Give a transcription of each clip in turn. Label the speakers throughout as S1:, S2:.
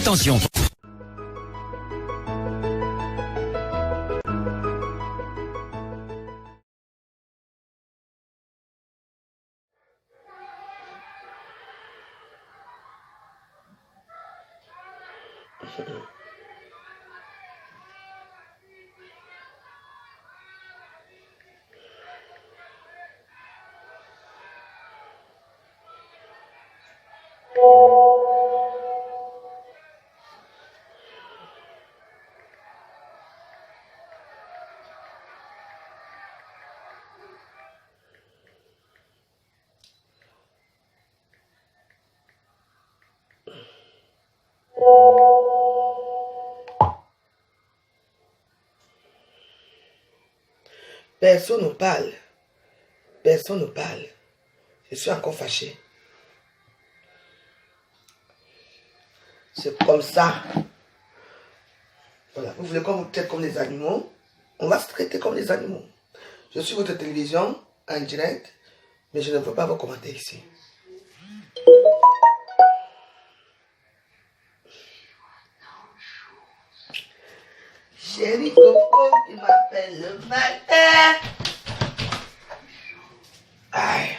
S1: Attention.
S2: Personne ne parle. Personne ne parle. Je suis encore fâché. C'est comme ça. Voilà. Vous voulez qu'on vous traite comme des animaux? On va se traiter comme des animaux. Je suis votre télévision en direct, mais je ne veux pas vous commenter ici. Chérie Coco qui m'appelle le matin. Aïe.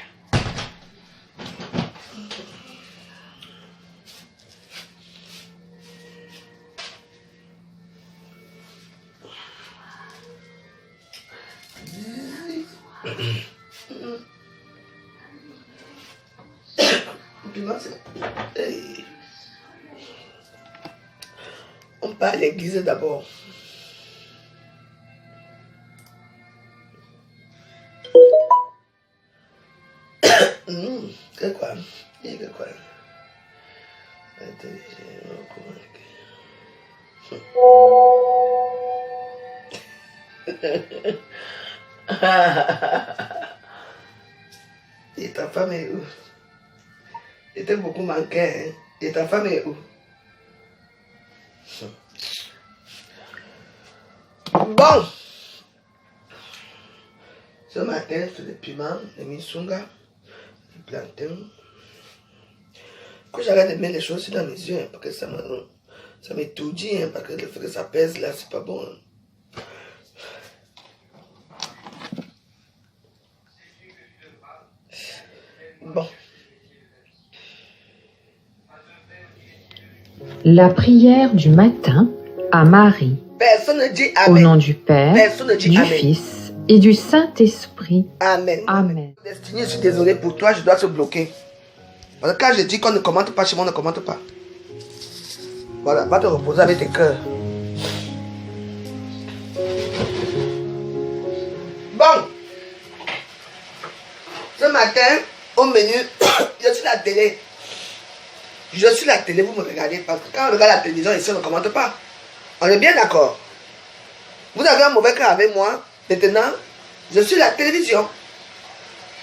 S2: On part à l'église d'abord. Que quoi? Que quoi? Et ta femme est où? J'étais beaucoup manqué, hein? Et ta femme est où? Bon! Ce matin, c'est des piments, des misunga, des plantains. Que j'arrête de mettre les choses dans mes yeux, hein, parce que ça m'étourdit, hein, parce que le fait que ça pèse là, c'est pas bon. Hein. Bon.
S3: La prière du matin à Marie.
S2: Personne ne dit Amen.
S3: Au nom du Père,
S2: Personne ne dit
S3: du
S2: Amen.
S3: Fils et du Saint-Esprit.
S2: Amen.
S3: Amen.
S2: Destiné, je suis désolé pour toi, je dois se bloquer. Parce que quand je dis qu'on ne commente pas chez moi, on ne commente pas. Voilà, va te reposer avec tes cœurs. Bon. Ce matin, au menu, je suis la télé. Je suis la télé, vous me regardez. Parce que quand on regarde la télévision ici, on ne commente pas. On est bien d'accord. Vous avez un mauvais cœur avec moi. Maintenant, je suis la télévision.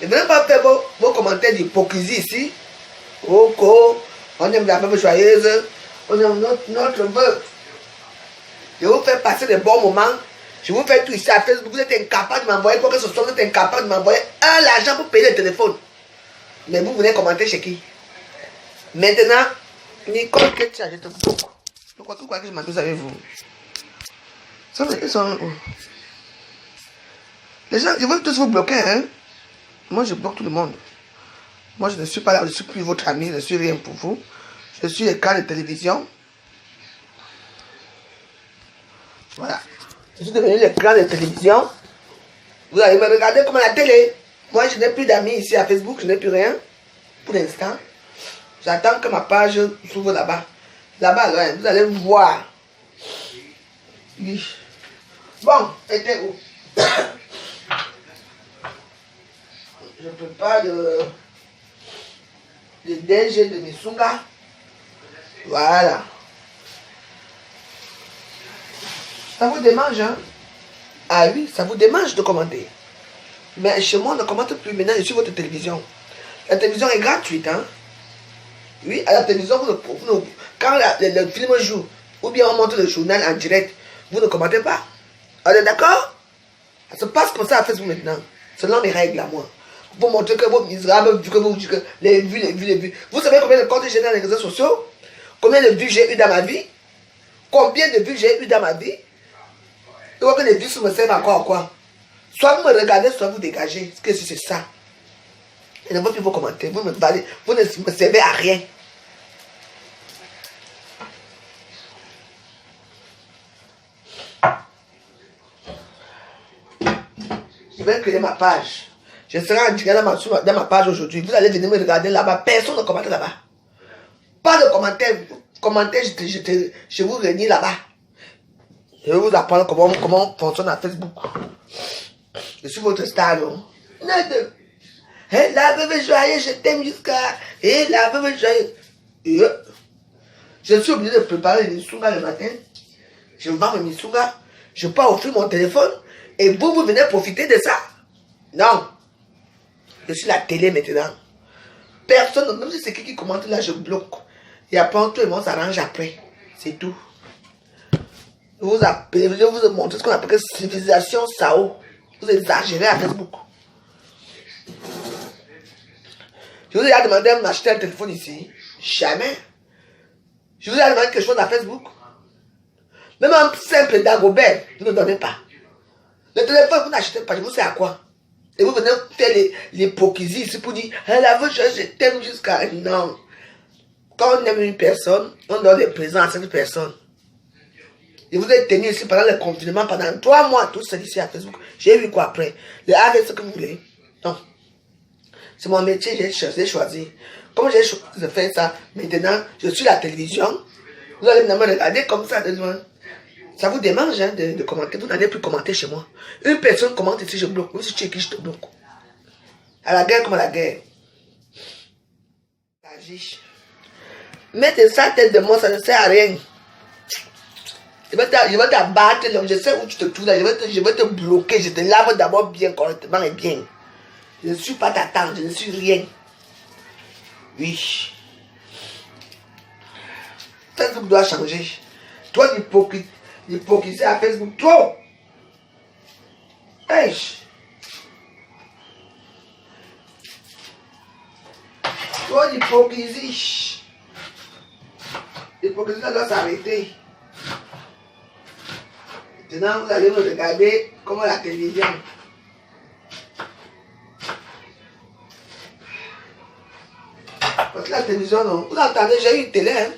S2: Ne venez pas faire vos commentaires d'hypocrisie ici. Oh, on aime la femme joyeuse. On aime notre vœu. Je vous fais passer des bons moments. Je vous fais tout ici à Facebook. Vous êtes incapable de m'envoyer quoi que ce soit. Vous êtes incapable de m'envoyer l'argent pour payer le téléphone. Mais vous venez commenter chez qui? Maintenant, Nicole Ketia, je te bloque. Pourquoi que je m'amuse avec vous? Les gens, ils veulent tous vous bloquer, hein? Moi, je bloque tout le monde. Moi, je ne suis pas là, je ne suis plus votre ami, je ne suis rien pour vous. Je suis écran de télévision. Voilà. Je suis devenu l'écran de télévision. Vous allez me regarder comme à la télé. Moi, je n'ai plus d'amis ici à Facebook, je n'ai plus rien. Pour l'instant. J'attends que ma page s'ouvre là-bas. Là-bas, là, vous allez voir. Oui. Bon, c'était où? Je prépare le DG de Misunga. Voilà. Ça vous démange, hein? Ah oui, ça vous démange de commenter. Mais chez moi, on ne commente plus. Maintenant, je suis votre télévision. La télévision est gratuite, hein? Oui, à la télévision, quand le film joue, ou bien on montre le journal en direct, vous ne commentez pas. On est d'accord? Ça se passe comme ça à Facebook maintenant. Selon mes règles à moi. Pour montrer que vos misérables, que les vues. Vous savez combien de comptes j'ai dans les réseaux sociaux? combien de vues j'ai eu dans ma vie? Combien de vues j'ai eu dans ma vie? Tu vois que les vues me servent encore à quoi? Soit vous me regardez, soit vous dégagez. Est-ce que c'est ça? Et ne veux plus vos commentaires. Vous me parlez, vous ne me servez à rien. Je vais créer ma page. Je serai en direct dans ma page aujourd'hui. Vous allez venir me regarder là-bas. Personne ne commente là-bas. Pas de commentaires. Commentaires, je vous réunis là-bas. Je vais vous apprendre comment fonctionne à Facebook. Je suis votre star, non? Hé, la bébé joyeuse, je t'aime jusqu'à... Hé, la bébé joyeuse. Je suis obligé de préparer les misunga le matin. Je vends mes misunga. Je peux offrir mon téléphone. Et vous venez profiter de ça? Non. Je suis la télé maintenant. Personne, même si c'est qui commente là, je bloque. Et après, tout le monde s'arrange après. C'est tout. Je vais vous montrer ce qu'on appelle civilisation Sao. Vous exagérez à Facebook. Je vous ai demandé de m'acheter un téléphone ici. Jamais. Je vous ai demandé quelque chose à Facebook. Même un simple Dagobert, vous ne donnez pas. Le téléphone, vous n'achetez pas. Je vous sais à quoi. Et vous venez faire l'hypocrisie ici pour dire, je t'aime jusqu'à... Non. Quand on aime une personne, on donne des présents à cette personne. Et vous êtes tenu ici pendant le confinement, pendant 3 mois, tout seul ici à Facebook. J'ai vu quoi après? Avec ce que vous voulez. Non. C'est mon métier, j'ai choisi. Comme j'ai choisi de faire ça, maintenant, je suis à la télévision. Vous allez me regarder comme ça de loin. Ça vous démange hein, de commenter. Vous n'allez plus commenter chez moi. Une personne commente ici, je bloque. Même si tu es qui, je te bloque. À la guerre comme à la guerre. Mettez ça tête de moi, ça ne sert à rien. Je vais t'abattre, je sais où tu te trouves là, je vais te bloquer, je te lave d'abord bien, correctement et bien. Je ne suis pas ta tante, je ne suis rien. Oui. Facebook doit changer. Toi, l'hypocrisie à Facebook, trop. Hey. Toi, l'hypocrisie. L'hypocrisie doit s'arrêter. Maintenant, vous allez me regarder comme à la télévision. Parce que la télévision, non. Vous entendez, j'ai eu une télé, hein.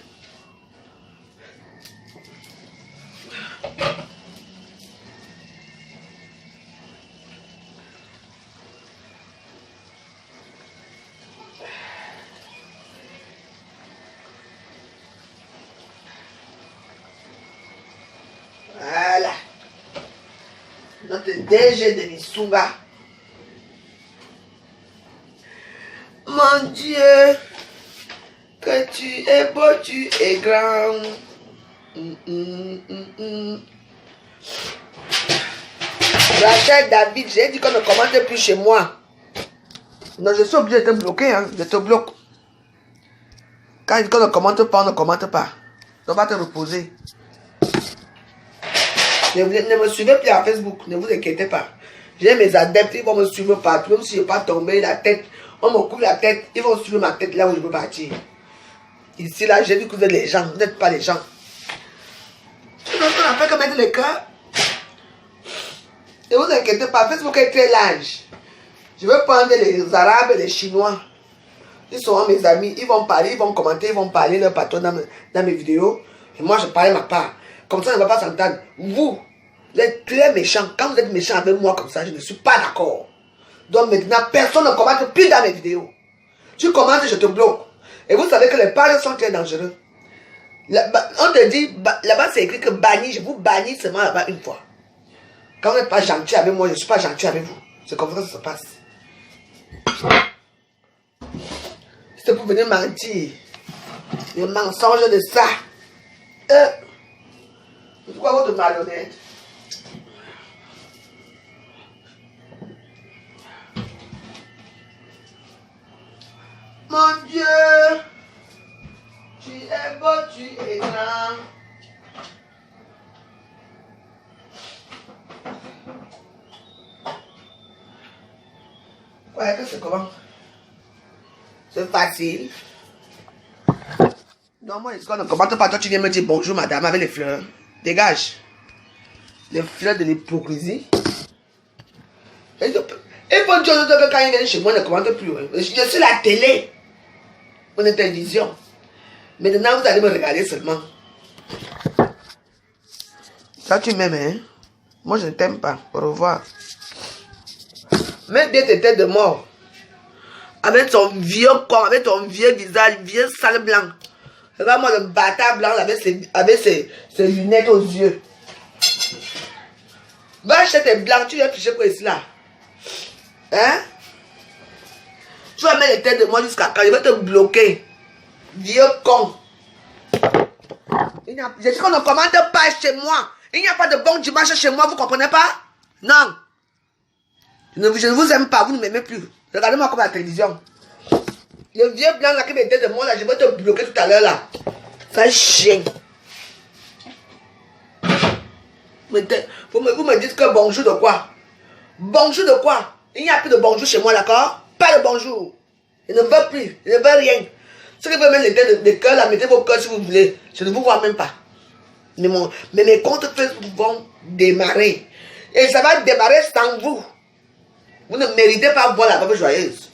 S2: Voilà. Notre DG de Missunga. Mon Dieu, que tu es beau, tu es grand. Rachel David, j'ai dit qu'on ne commande plus chez moi. Non, je suis obligé de te bloquer, hein. Je te bloque. Quand il dit qu'on ne commente pas, on ne commente pas. On va te reposer. Ne me suivez plus à Facebook, ne vous inquiétez pas. J'ai mes adeptes, ils vont me suivre partout. Même si je ne vais pas tomber la tête, on me coupe la tête, ils vont suivre ma tête là où je peux partir. Ici, là, j'ai vu que vous êtes les gens, vous n'êtes pas les gens. On a fait que mettre le cœur. Ne vous inquiétez pas, Facebook est très large. Je vais prendre les Arabes et les Chinois. Ils seront mes amis, ils vont parler, ils vont commenter, ils vont parler leur patron dans mes vidéos. Et moi, je parle ma part. Comme ça, on ne va pas s'entendre. Vous êtes très méchants. Quand vous êtes méchants avec moi comme ça, je ne suis pas d'accord. Donc maintenant, personne ne commente plus dans mes vidéos. Tu commentes, je te bloque. Et vous savez que les pages sont très dangereux. On te dit, là-bas c'est écrit que banni, je vous bannis seulement là-bas une fois. Quand vous n'êtes pas gentil avec moi, je ne suis pas gentil avec vous. C'est comme ça que ça se passe. C'est pour venir mentir. Le mensonge de ça. Pourquoi votre malhonnête? Mon Dieu, tu es beau, tu es grand. Ouais, que c'est comment? C'est facile. Non, moi, quand on ne commente pas, toi, tu viens me dire bonjour, madame, avec les fleurs. Dégage. Les fleurs de l'hypocrisie. Et faut dire que quand ils viennent chez moi, on ne commente plus. Je suis la télé. Mon télévision. Maintenant, vous allez me regarder seulement. Ça, tu m'aimes, hein? Moi, je ne t'aime pas. Au revoir. Mets bien tes têtes de mort. Avec ton vieux corps, avec ton vieux visage, vieux sale blanc. Regarde-moi le bâtard blanc avec ses lunettes aux yeux. Va acheter tes blancs, tu viens toucher quoi ici là? Hein? Tu vas mettre les têtes de moi jusqu'à quand? Je vais te bloquer. Vieux con. Je dis qu'on ne commande pas chez moi. Il n'y a pas de bon dimanche chez moi, vous comprenez pas? Non. Je ne vous aime pas, vous ne m'aimez plus. Regardez-moi comme la télévision. Le vieux blanc là qui mettait de moi là, je vais te bloquer tout à l'heure là. Ça chien. Vous me dites que bonjour de quoi? Bonjour de quoi? Il n'y a plus de bonjour chez moi, d'accord? Pas de bonjour. Je ne veux plus, je ne veux rien. Ceux qui veulent mettre les têtes de cœur là, mettez vos cœurs si vous voulez. Je ne vous vois même pas. Mais mes comptes Facebook vont démarrer. Et ça va démarrer sans vous. Vous ne méritez pas voir la Bible joyeuse.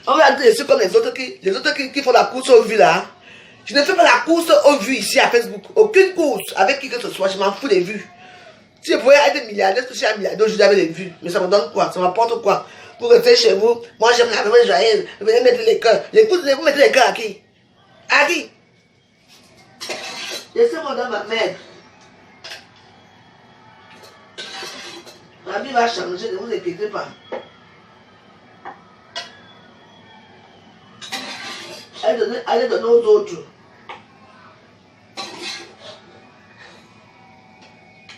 S2: On va dire comme les autres qui font la course aux vues là. Je ne fais pas la course aux vues ici à Facebook. Aucune course avec qui que ce soit. Je m'en fous des vues. Si je pouvais être milliardaire, je suis un milliardaire, je avais les vues. Mais ça me donne quoi? Ça m'apporte quoi? Pour rester chez vous, moi j'aime la Bible joyeuse. Venez mettre les cœurs. Vous mettez les cœurs à qui? À qui? Laissez-moi dans ma mère. Ma vie va changer, ne vous inquiétez pas. Allez donner aux autres.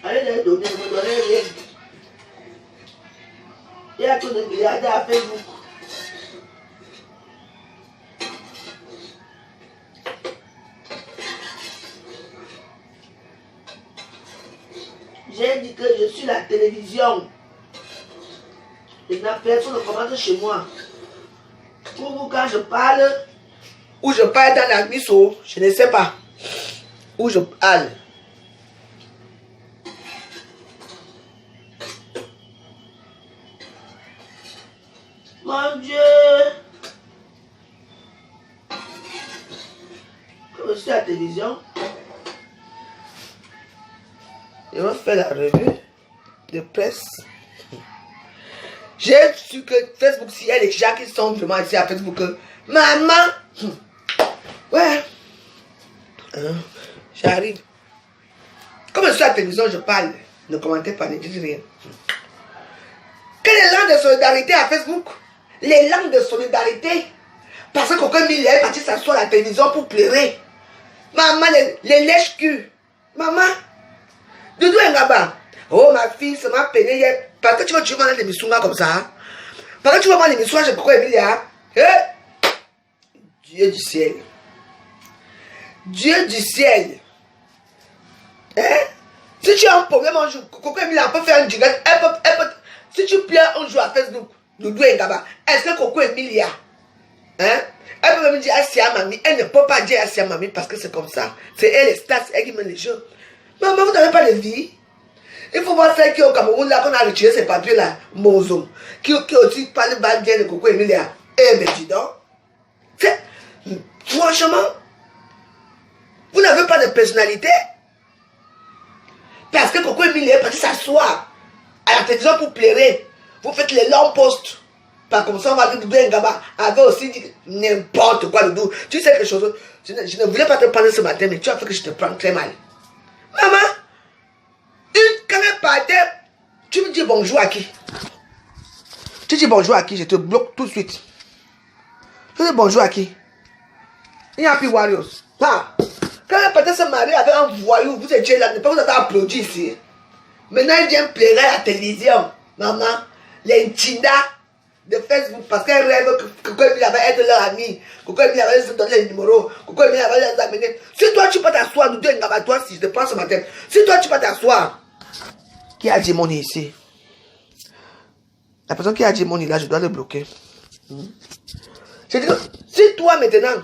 S2: Allez les donner, ne me donnez rien. Il y a tout de milliardaires à Facebook. J'ai dit que je suis la télévision. Il n'y a personne ne commente chez moi. Pour vous, quand je parle, ou je parle dans la misso, je ne sais pas. Où je parle. Mon Dieu. Comme je suis à la télévision, je vais faire la revue de presse. J'ai su que Facebook, s'il y a des gens qui sont vraiment ici à Facebook, maman, ouais, j'arrive. Comme je suis à la télévision, je parle. Ne commentez pas, ne dites rien. Quelle est langue de solidarité à Facebook? Les langues de solidarité. Parce que quelqu'un est parti s'asseoir à la télévision pour pleurer. Maman, les lèches-culs. Maman, Doudou Ngaba. Oh, ma fille, ça m'a peiné hier. Parce que tu vas voir les missions comme ça. Parce que tu vas voir les missions, je pourquoi Emilia. Dieu du ciel. Dieu du ciel. Hein? Si tu as un problème un jour, Coco Emilia peut faire un direct. Si tu pleures un jour à Facebook, Doudou Ngaba, est-ce que Coco Emilia, hein? Elle peut même dire à Mamie. Elle ne peut pas dire à Mamie parce que c'est comme ça. C'est elle, les stats, c'est elle qui mène les jeux. Maman, vous n'avez pas de vie. Il faut voir celle qui est au Cameroun, là, qu'on a retiré ces papiers là, Mozo, qui aussi parle bien de Coco Emilia. Eh ben, dis donc. Franchement, vous n'avez pas de personnalité. Parce que Coco Emilia est parti s'asseoir à la télévision pour pleurer. Vous faites les longs posts. Pas comme ça, on va dire que Doudou Ngaba avait aussi dit n'importe quoi, Doudou. Tu sais quelque chose, je ne voulais pas te parler ce matin, mais tu as fait que je te prends très mal. Maman, quand elle partait, tu me dis bonjour à qui? Tu dis bonjour à qui? Je te bloque tout de suite. Tu dis bonjour à qui? Il n'y a plus Warriors. Ah. Quand elle partait se marier avec un voyou, vous étiez là, vous avez applaudi ici. Maintenant, il vient pleurer à la télévision. Maman, les Tinda de Facebook, parce qu'elle rêve que Coco Emilia va être leur ami. Coco Emilia va se donner les numéros. Coco Emilia va les amener. Si toi, tu peux t'asseoir, nous deux, toi, si je te prends ce matin. Si toi, tu peux t'asseoir. Qui a dit mon nez ici? La personne qui a dit mon nez là, je dois le bloquer. Je Je dis que si toi maintenant,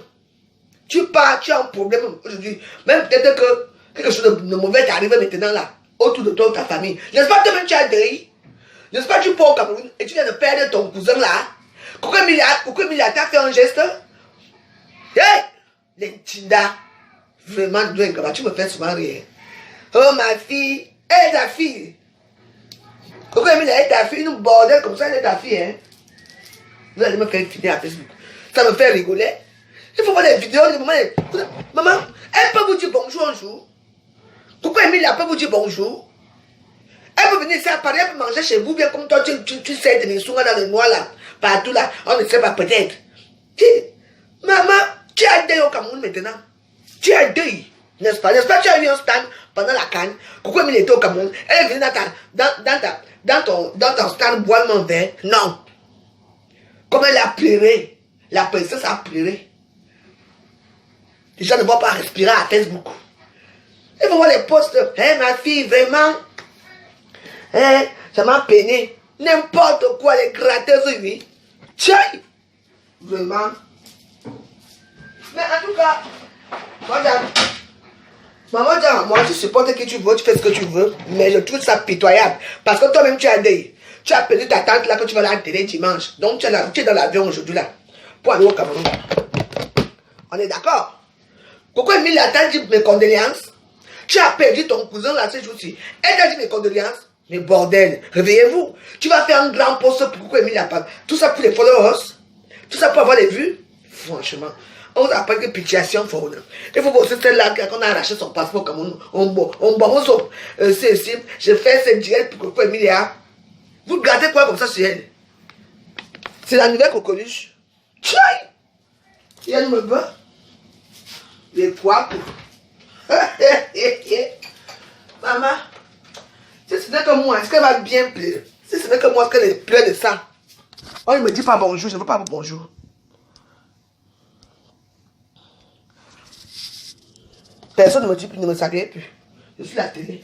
S2: tu pars, tu as un problème aujourd'hui, même peut-être que quelque chose de mauvais t'arrive maintenant là, autour de toi ou ta famille. N'est-ce pas toi-même tu as deuil? N'est-ce pas tu pars au Cameroun et tu viens de perdre ton cousin là? Coucou Emilia t'a fait un geste? Hey! L'Intinda. Vraiment, tu me fais souvent rire. Oh ma fille, elle est ta fille. Coucou Emilia, elle est ta fille, une bordel comme ça, elle est ta fille, hein. Vous allez me faire finir à Facebook. Ça me fait rigoler. Il faut voir des vidéos, maman, elle peut vous dire bonjour un jour. Coucou Emilia, elle peut vous dire bonjour. Elle peut venir ici à Paris, elle peut manger chez vous, bien comme toi, tu sais, des souris dans le noir là, partout là, on ne sait pas peut-être. Maman, tu as deuil au Cameroun maintenant. Tu as deuil, n'est-ce pas? N'est-ce pas, tu as eu un stand pendant la canne. Coucou Emilia était au Cameroun, elle est venue dans ton stand boire mon verre. Non. Comme elle a pleuré, la princesse a pleuré. Les gens ne vont pas respirer à Facebook. Ils vont voir les posts. Hey, ma fille, vraiment. Hey, ça m'a peiné. N'importe quoi, les gratteuses, oui. Tiens. Vraiment. Mais en tout cas, maman, moi, je supporte que tu veux, tu fais ce que tu veux. Mais je trouve ça pitoyable. Parce que toi-même, tu as deuil. Tu as perdu ta tante là que tu vas la télé dimanche. Donc, tu es dans l'avion aujourd'hui là. Pour aller au Cameroun. On est d'accord? Pourquoi Emilia t'a dit mes condoléances? Tu as perdu ton cousin là ces jours-ci. Elle t'a dit mes condoléances. Mais bordel, réveillez-vous. Tu vas faire un grand post pour pourquoi Emilia parle. Tout ça pour les followers. Tout ça pour avoir les vues. Franchement, on vous appelle que pitiation faune. Il faut bosser celle-là quand on a arraché son passeport comme on c'est ici. Je fais ce direct pour pourquoi Emilia. Vous gardez quoi comme ça sur elle? C'est la nouvelle coqueluche. Tiens! Et elle me bat. Les quoi pour... Maman, si ce n'est que moi, est-ce qu'elle va bien pleurer? Si ce n'est que moi, est-ce qu'elle pleure de ça? Oh, il me dit pas bonjour, je ne veux pas bonjour. Personne ne me dit plus, ne me salue plus. Je suis la télé.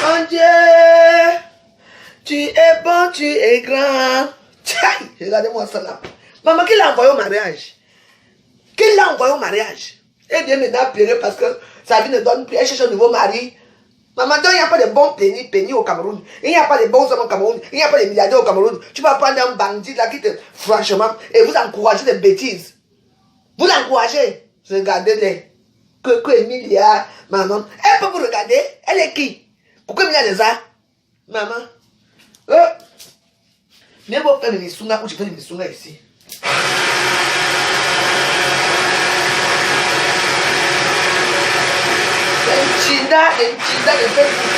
S2: Mon Dieu, tu es bon, tu es grand. Tiens, regardez-moi ça là. Maman, qui l'a envoyé au mariage? Qui l'a envoyé au mariage? Elle vient maintenant pleurer parce que sa vie ne donne plus. Elle cherche un nouveau mari. Maman, il n'y a pas de bons pénis au Cameroun. Il n'y a pas de bons hommes au Cameroun. Il n'y a pas de milliardaires au Cameroun. Tu vas prendre un bandit là qui te... Franchement, et vous encouragez des bêtises. Vous l'encouragez. Regardez-les. Que Emilia, maman. Elle peut vous regarder. Elle est qui? Pourquoi Emilia les a? Maman. Viens vous faire les sungas ou je fais les sungas ici. L'Intinda de Facebook.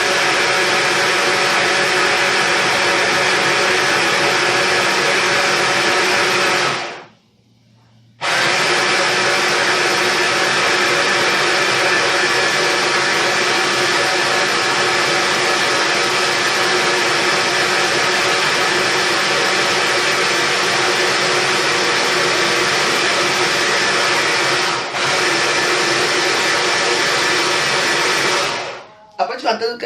S2: Après, tu vas entendre que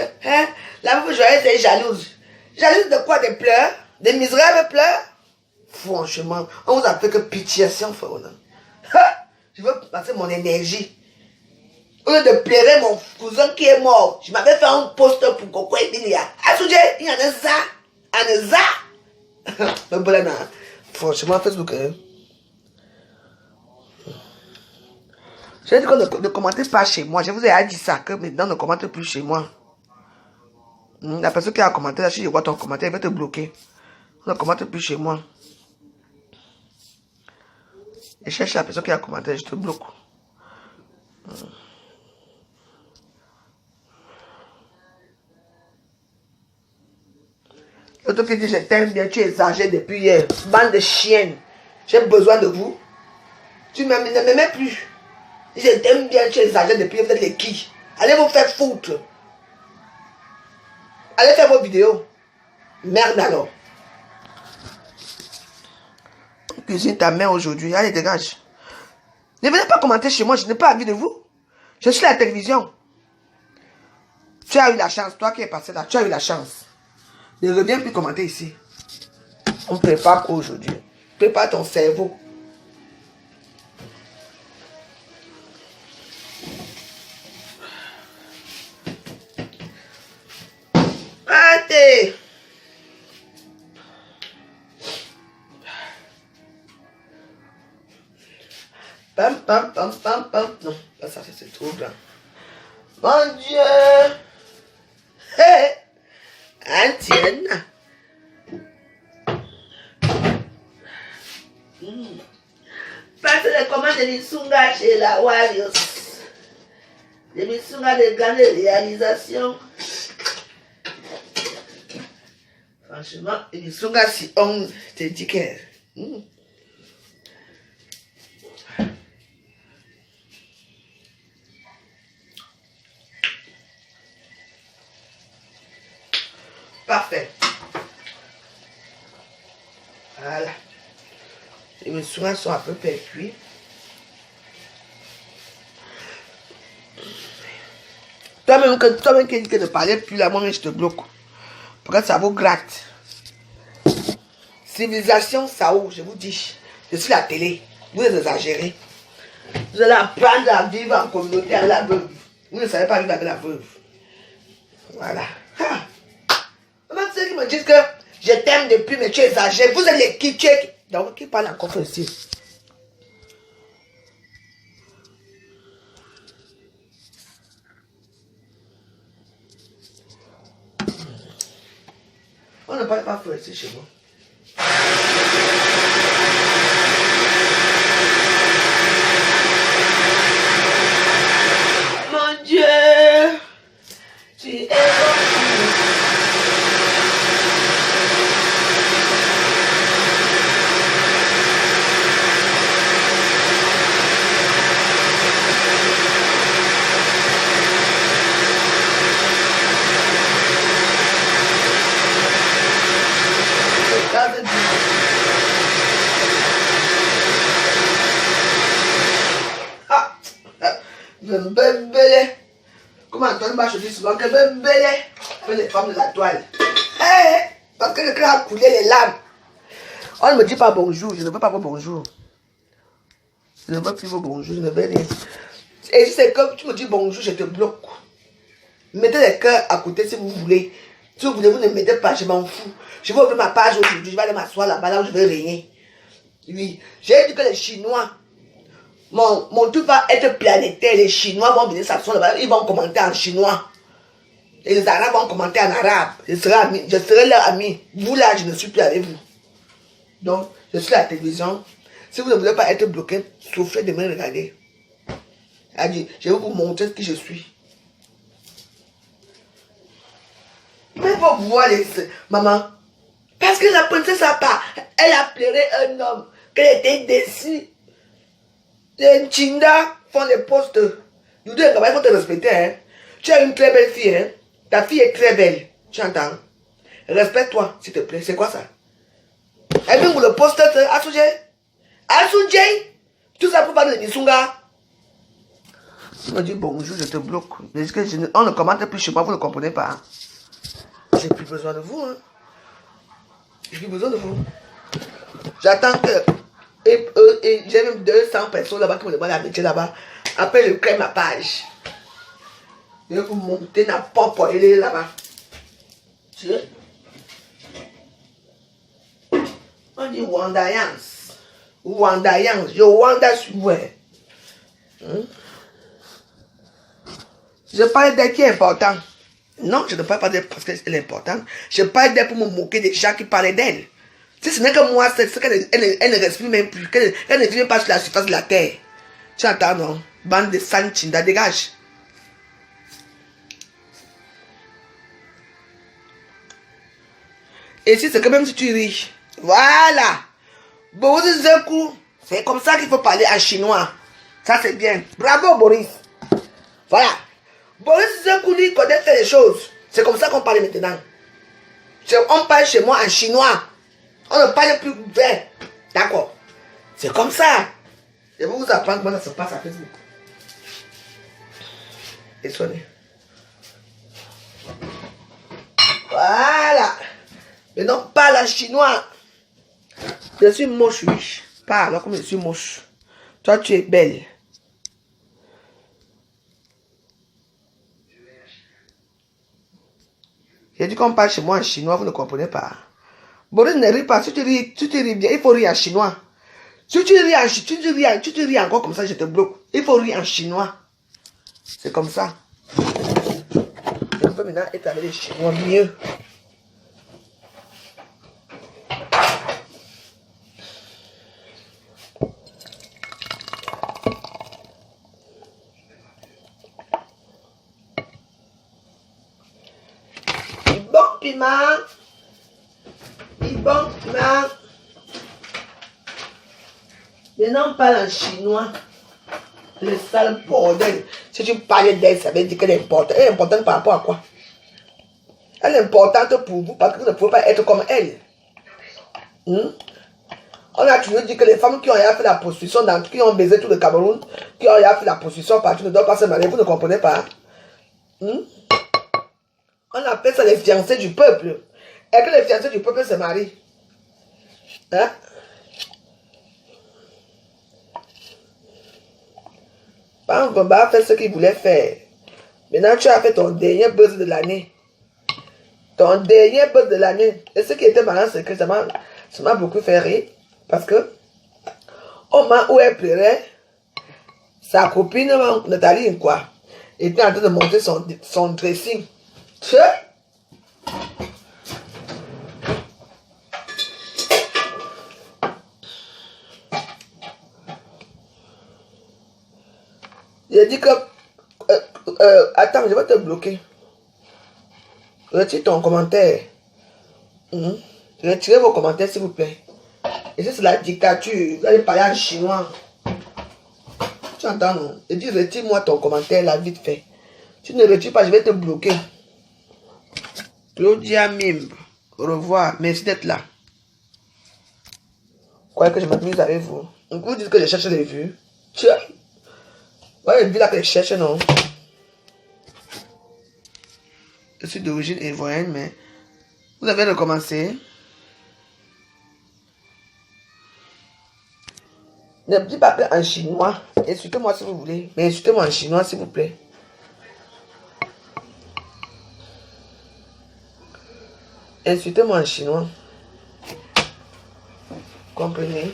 S2: la meuf joyeuse est jalouse. Jalouse de quoi? Des pleurs? Des misérables pleurs? Franchement, on vous appelle que pitié, si on fait honneur. Je veux passer mon énergie. Au lieu de pleurer mon cousin qui est mort, je m'avais fait un poster pour Coco Emilia. Ah, Soudje, il y en a ça. Il y en a ça. Mais bon, franchement, Facebook, j'ai dit que ne commentez pas chez moi. Je vous ai dit ça, que maintenant ne commentez plus chez moi. La personne qui a commenté, là, si je vois ton commentaire, elle va te bloquer. Ne commente plus chez moi. Et cherche la personne qui a commenté, je te bloque. L'autre qui dit je t'aime bien, tu exagères depuis hier. Bande de chiennes. J'ai besoin de vous. Tu ne m'aimais plus. Je t'aime bien, tu exagères depuis hier, vous êtes les qui? Allez vous faire foutre. Allez faire vos vidéos. Merde alors. Cuisine ta mère aujourd'hui. Allez, dégage. Ne venez pas commenter chez moi, je n'ai pas envie de vous. Je suis à la télévision. Tu as eu la chance, toi qui es passé là, tu as eu la chance. Ne reviens plus commenter ici. On prépare quoi aujourd'hui? Prépare ton cerveau. Arrêtez. Pam, pam, pam, pam, pam. Non, pas ça, c'est trop blanc. Mon Dieu. Hé. Antienne. Passez les commandes de Missunga chez la Warriors. Les Missunga de grandes réalisations. Franchement, les Missunga si on te dit que... Parfait. Voilà. Les Missunga sont un peu cuits. Toi-même qui dis que ne parlais plus là, moi je te bloque. Parce que ça vous gratte. Civilisation, ça où, je vous dis. Je suis la télé. Vous exagérez. Vous allez apprendre à vivre en communauté avec la veuve. Vous ne savez pas vivre avec la veuve. Voilà. Comment ceux qui me disent que je t'aime depuis, mais tu exagères. Vous êtes les qui donc qui parle encore ici. On ne parle pas français chez moi. Mon Dieu, tu es bon. Comment Antoine Bach dit souvent que fait les femmes de la toile. Parce que le cœur a coulé les larmes. On ne me dit pas bonjour, je ne veux pas vos bonjour. Je ne veux plus vos bonjour, je ne veux rien. Et si c'est comme tu me dis bonjour, je te bloque. Mettez les cœurs à côté si vous voulez. Si vous voulez, vous ne mettez pas, je m'en fous. Je vais ouvrir ma page aujourd'hui, je vais aller m'asseoir là-bas, là où je vais rien. Oui, j'ai dit que les Chinois, mon truc va être planétaire. Les Chinois vont venir s'asseoir là-bas, ils vont commenter en chinois. Et les Arabes vont commenter en arabe. Je serai leur ami. Vous là, je ne suis plus avec vous. Donc, je suis à la télévision. Si vous ne voulez pas être bloqué, souffrez de me regarder. Je vais vous montrer qui je suis. Mais il faut voir les... Maman, parce que la princesse a pas, elle a pleuré un homme, qu'elle était déçue. Les Chinda font des postes. Nous deux, il faut te respecter. Hein. Tu as une très belle fille. Hein. Ta fille est très belle. Tu entends? Respecte-toi, s'il te plaît. C'est quoi ça? Elle vient pour le poste Asuje. Asuje. Tout ça pour parler de Missunga. Tu me dis bonjour, je te bloque. On ne commente plus chez moi, vous ne comprenez pas. J'ai plus besoin de vous. Hein. J'ai plus besoin de vous. J'attends que... Et j'ai même 200 personnes là-bas qui me demandent d'habiter là-bas. Après, je crée ma page. Je vais vous monter n'importe quoi. Il est là-bas. Tu sais? On dit Wandayance. Wandayance. Je Wanda sur moi. Je parle d'elle qui est important. Non, je ne parle pas d'elle parce qu'elle est importante. Je parle d'elle pour me moquer des gens qui parlaient d'elle. Si ce n'est que moi, c'est qu'elle ne respire même plus. Qu'elle ne vit même pas sur la surface de la terre. Tu entends, non? Bande de Sanchinda, dégage. Et si c'est que même si tu ris, voilà. Boris Zekou, c'est comme ça qu'il faut parler en chinois. Ça c'est bien. Bravo Boris. Voilà. Boris Zekou, lui, connaît faire les choses. C'est comme ça qu'on parle maintenant. On parle chez moi en chinois. On ne parle plus bien. D'accord. C'est comme ça. Je vais vous apprendre comment ça se passe à Facebook. Et sonnez. Voilà. Maintenant, parle en chinois. Je suis moche, oui. Pas alors comme je suis moche. Toi, tu es belle. J'ai dit qu'on parle chez moi en chinois, vous ne comprenez pas. Boris ne rit pas. Si tu ris bien, il faut rire en chinois. Si tu ris encore comme ça, je te bloque. Il faut rire en chinois. C'est comme ça. Je peux maintenant être avec les Chinois mieux. Bon piment. Bon piment. Maintenant, on parle en chinois. Le sale bordel. Si tu parles d'elle, ça veut dire qu'elle est importante. Elle est importante par rapport à quoi? Elle est importante pour vous parce que vous ne pouvez pas être comme elle. On a toujours dit que les femmes qui ont fait la prostitution, qui ont baisé tout le Cameroun, qui ont fait la prostitution partout, ne doivent pas se marier. Vous ne comprenez pas? On appelle ça les fiancés du peuple. Et que les fiancés du peuple se marient. Hein? Bamba a fait ce qu'il voulait faire. Maintenant, tu as fait ton dernier buzz de l'année. Ton dernier buzz de l'année. Et ce qui était marrant, c'est que ça m'a beaucoup fait rire. Parce que, au moment où elle pleurait, sa copine, Nathalie, quoi, était en train de monter son dressing. Tu sais? J'ai dit que... attends, je vais te bloquer. Retire ton commentaire. Retirez vos commentaires, s'il vous plaît. Et ça, c'est la dictature. Vous allez parler en chinois. Tu entends, non? Je dis, retire-moi ton commentaire, là, vite fait. Tu ne retires pas, je vais te bloquer. Claudia Mime. Au revoir. Merci d'être là. Croyez que je m'amuse avec vous. Donc, vous dites que je cherche des vues. Tu as... Ouais, les vues là que je cherche, non? Je suis d'origine ivoirienne, mais... Vous avez recommencé. Ne me dites pas en chinois. Insultez-moi si vous voulez. Mais insultez-moi en chinois, s'il vous plaît. Insultez-moi en chinois. Comprenez?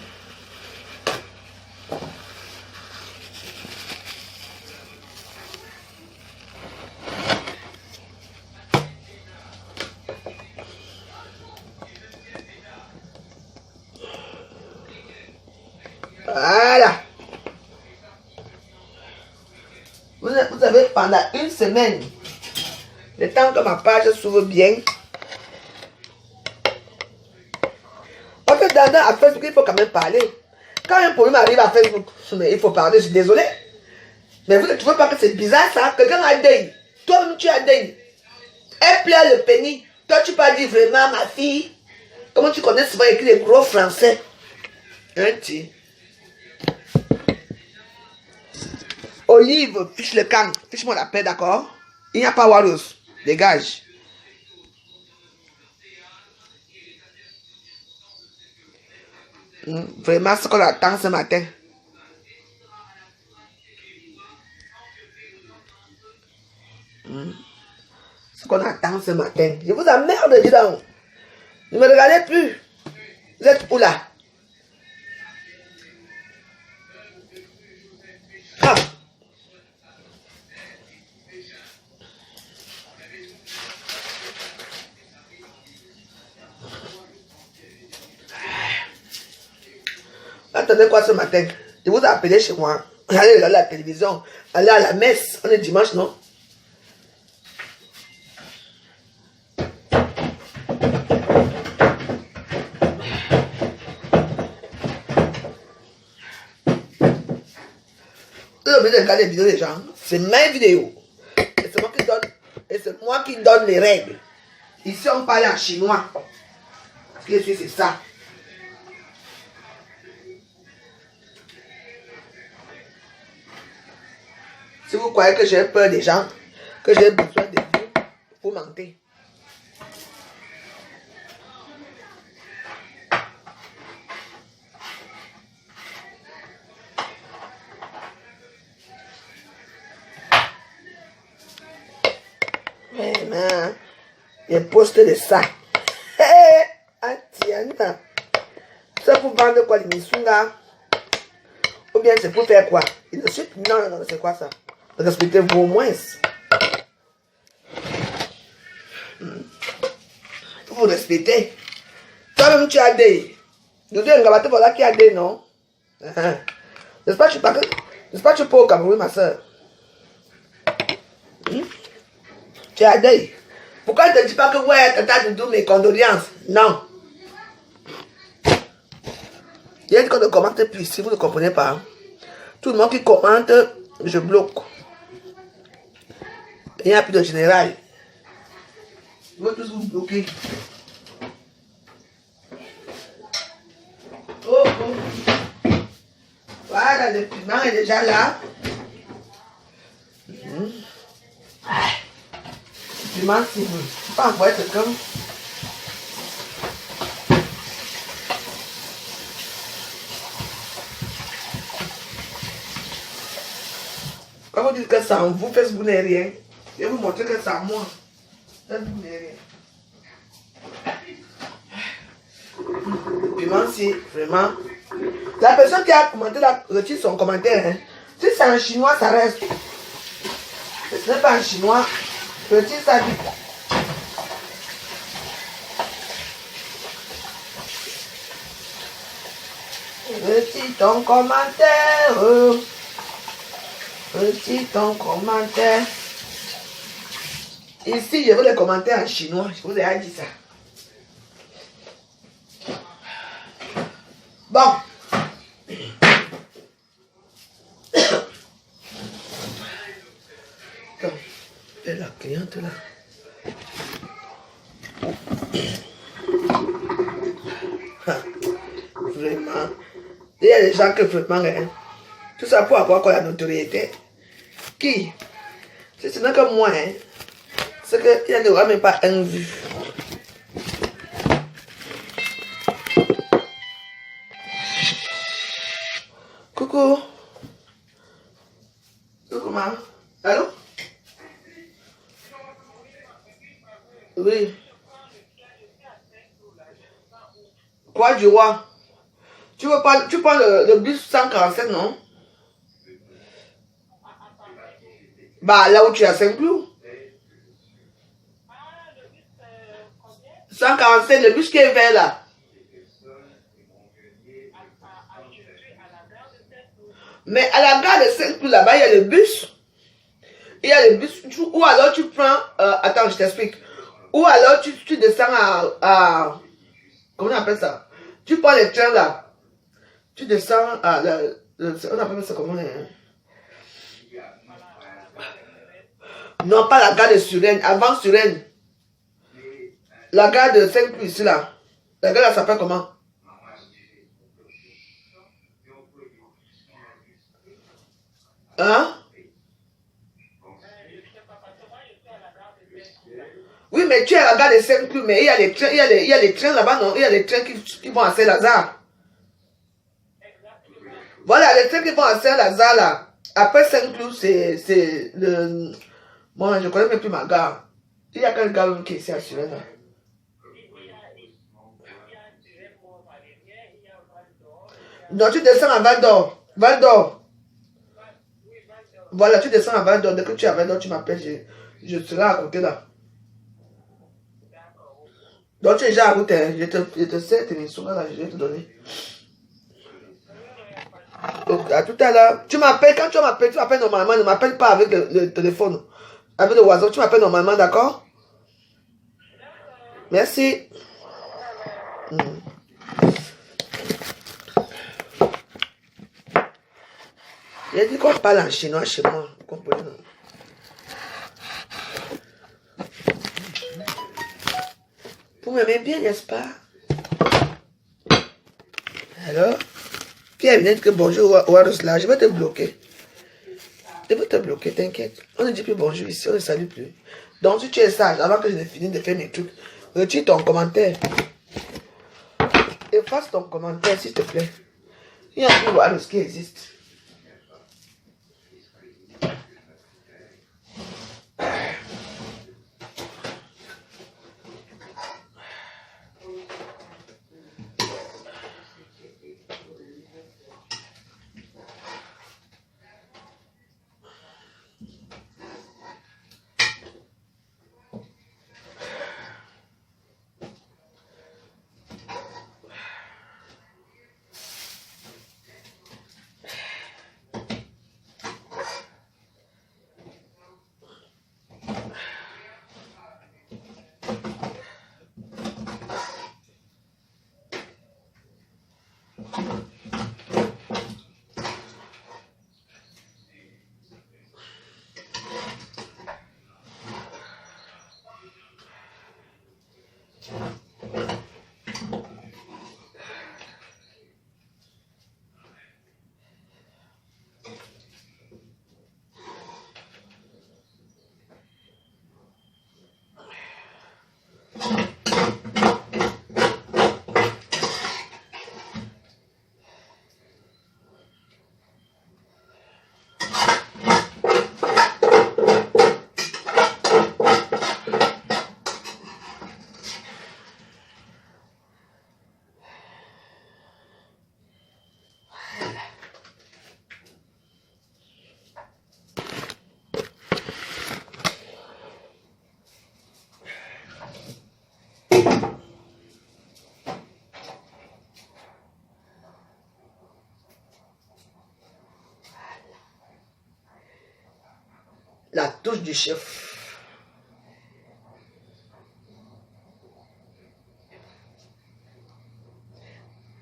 S2: Voilà. Vous avez pendant une semaine, le temps que ma page s'ouvre bien. Parce que dans Facebook, il faut quand même parler. Quand un problème arrive à Facebook, il faut parler, je suis désolé. Mais vous ne trouvez pas que c'est bizarre ça? Quelqu'un a deuil. Toi-même tu as deuil. Elle pleure le pénis. Toi tu peux dire vraiment ma fille. Comment tu connais souvent écrit les gros français? Un petit. Olive, fiche le camp. Fiche-moi la paix, d'accord? Il n'y a pas Warriors. Dégage. Vraiment, ce qu'on attend ce matin. Ce qu'on attend ce matin. Je vous emmerde, dis donc. Ne me regardez plus. Vous êtes où là? Ah. Attendez quoi ce matin? Je vous ai appelé chez moi. Allez regarder la télévision. Allez à la messe. On est dimanche, non? Vous avez regarder les vidéos des gens. C'est mes vidéos. Et c'est moi qui donne les règles. Ici, on parle en chinois. Ce que je suis, c'est ça. Si vous croyez que j'ai peur des gens, que j'ai besoin de vous, vous mentez. et poste de ça. Hé, Atiana. C'est pour vendre quoi, les Missunga? Ou bien c'est pour faire quoi? Non, non, c'est quoi ça? Respectez-vous au moins. Vous respectez. Toi-même, tu as des. Nous deux, on voilà qui a des, non? N'est-ce pas, tu peux au Cameroun, ma soeur? Tu as des. Pourquoi ne te dis pas que ouais, tata Doudou, mes condoléances? Non. Il y a dit qu'on ne commente plus, si vous ne comprenez pas. Tout le monde qui commente, je bloque. Il n'y a plus de général. Je veux tous vous bloquer. Oh, oh. Voilà, le piment est déjà là. Le piment, c'est pas encore être comme. Quand vous dites que ça en vous, Facebook n'est rien. Je vais vous montrer que ça en moi. Facebook n'est rien. Le piment, c'est vraiment. La personne qui a commenté là, retire son commentaire. Hein. Si c'est en chinois, ça reste. Si ce n'est pas en chinois, retire ça vite. Retire ton commentaire. Retire ton commentaire. Ici, je veux les commentaires en chinois. Je vous ai dit ça. Bon. Et la cliente là. Vraiment. Il y a des gens qui vraiment, hein, tout ça pour avoir quoi la notoriété. Qui? Si ce n'est que moi, hein, c'est qu'il n'y aura même pas un vu. Coucou. Coucou, maman. Allô? Oui. Quoi du roi? Tu prends le bus 147, non? Bah, là où tu as Saint-Cloud. 147, le bus qui est vert là. Mais à la gare de Saint-Cloud, là-bas, il y a le bus. Il y a le bus. Ou alors tu prends. Attends, je t'explique. Ou alors tu descends à. Comment on appelle ça? Tu prends les trains là. Tu descends à. On appelle ça comment? Non, pas la gare de Suresnes. Avant Suresnes. La gare de Saint-Cloud ici là. La gare là s'appelle comment? Hein? Oui, mais tu es à la gare de Saint-Cloud, mais il y a les trains, il y a les trains là-bas, non? Il y a les trains qui vont à Saint-Lazare. Voilà, les trains qui vont à Saint-Lazare là. Après Saint-Cloud, c'est le. Moi, je ne connais même plus ma gare. Il y a quelle gare qui est ici à Suresnes là? Non, tu descends à Val d'Or. Val d'Or. Voilà, tu descends à Val d'Or. Dès que tu es à Val d'Or, tu m'appelles. Je serai à côté là. Donc tu es déjà à route, hein. Je te sais, tes missions là, je vais te donner. Donc, à tout à l'heure. Tu m'appelles, quand tu m'appelles normalement, ne m'appelle pas avec le téléphone. Avec le oiseau, tu m'appelles normalement, d'accord? Merci. J'ai dit qu'on parle en chinois chez moi. Vous comprenez, non? Vous m'aimez bien, n'est-ce pas? Alors? Pierre vient de dire que bonjour au là, je vais te bloquer. Je vais te bloquer, t'inquiète. On ne dit plus bonjour ici, on ne salue plus. Donc si tu es sage, avant que je n'ai fini de faire mes trucs, retire ton commentaire. Efface ton commentaire, s'il te plaît. Il y a plus voir ce qui existe. La touche du chef.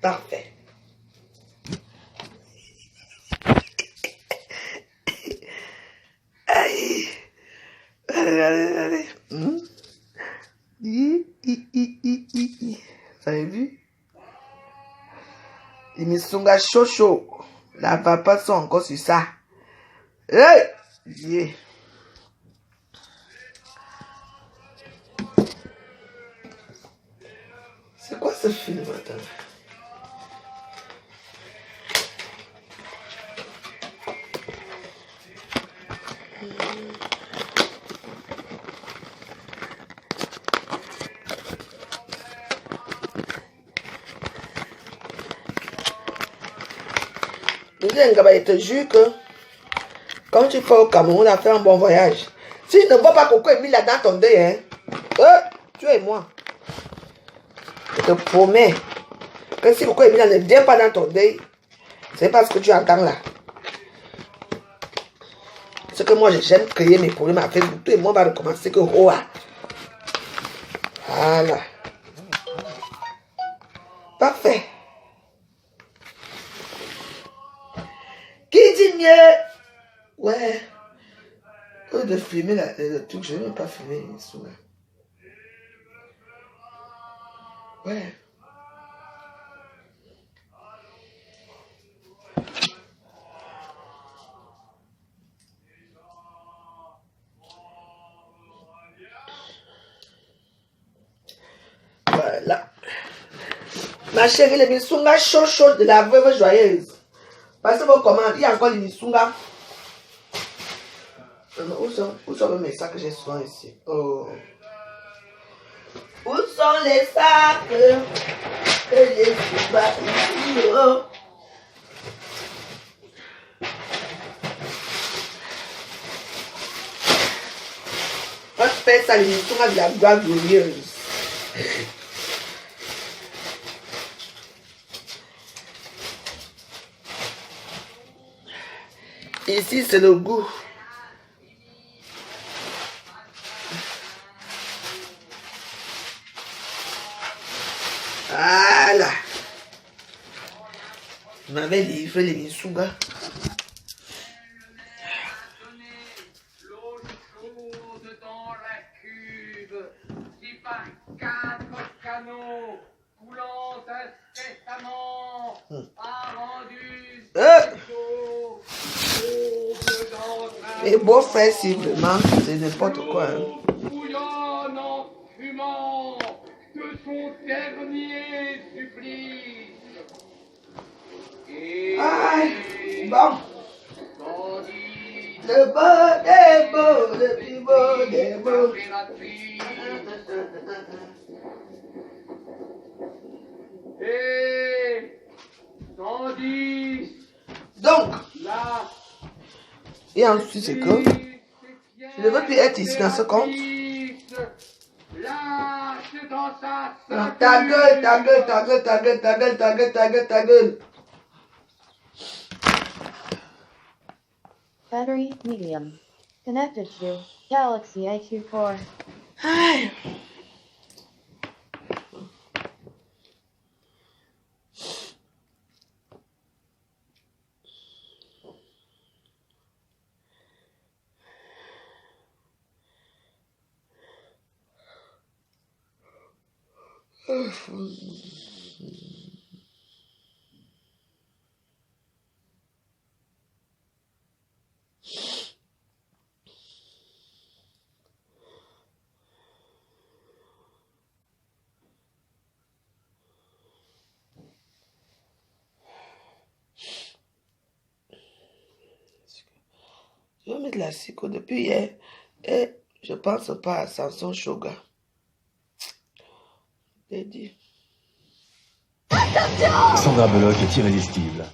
S2: Parfait. Aïe. Allez, allez, allez. Vous avez vu? Les missunga chaud chaud. La papa sont encore sur ça. Hey! Yeah. C'est quoi ce film, attends? Je te jure que quand tu fais au Cameroun, on a fait un bon voyage. Si je ne vois pas Coco et Mila dans ton deuil, hein, tu et moi. Je te promets que si Coco et Mila ne viennent pas dans ton deuil, c'est parce que tu entends là. C'est que moi, j'aime créer mes problèmes avec vous. Tout et moi, on va recommencer que Roa. Voilà. Parfait. Qui dit mieux? Ouais. De filmer le truc, je n'ai même pas filmé souvent. Ouais. Voilà. Ma chérie, les missunga chaud de la veuve joyeuse. Parce que vos commandes, il y a encore les missunga. Où sont mes sacs que j'ai souvent ici? Oh. Où sont les sacs que j'ai souvent ici? Oh. On fait ça, les missunga de la gloire glorieuse. Ici, c'est le goût. Voilà. Je m'avais livré les missunga.
S1: L'eau chaude dans la cuve, qui par 4 canaux coulant incessamment a rendu l'eau chaude dans
S2: Mes beaux-frères, si vraiment, c'est n'importe quoi. Hein.
S1: bouillonne en fumant de son dernier supplice. Et
S2: Bon.
S1: tandis
S2: Le beau des beaux, le plus beau des beaux.
S1: Et tandis
S2: Donc,
S1: là,
S2: et ensuite, c'est que je ne veux plus être ici dans ce compte.
S1: lâche dans sa
S2: Non, ta gueule, ta gueule, ta gueule, ta gueule, ta gueule, ta gueule, ta gueule, ta gueule.
S4: Battery medium. Connected to Galaxy A24.
S2: Aïe. Je vais mettre la psycho depuis hier et je pense pas à Samson Shoga. J'ai dit.
S5: Sandra Bullock est irrésistible.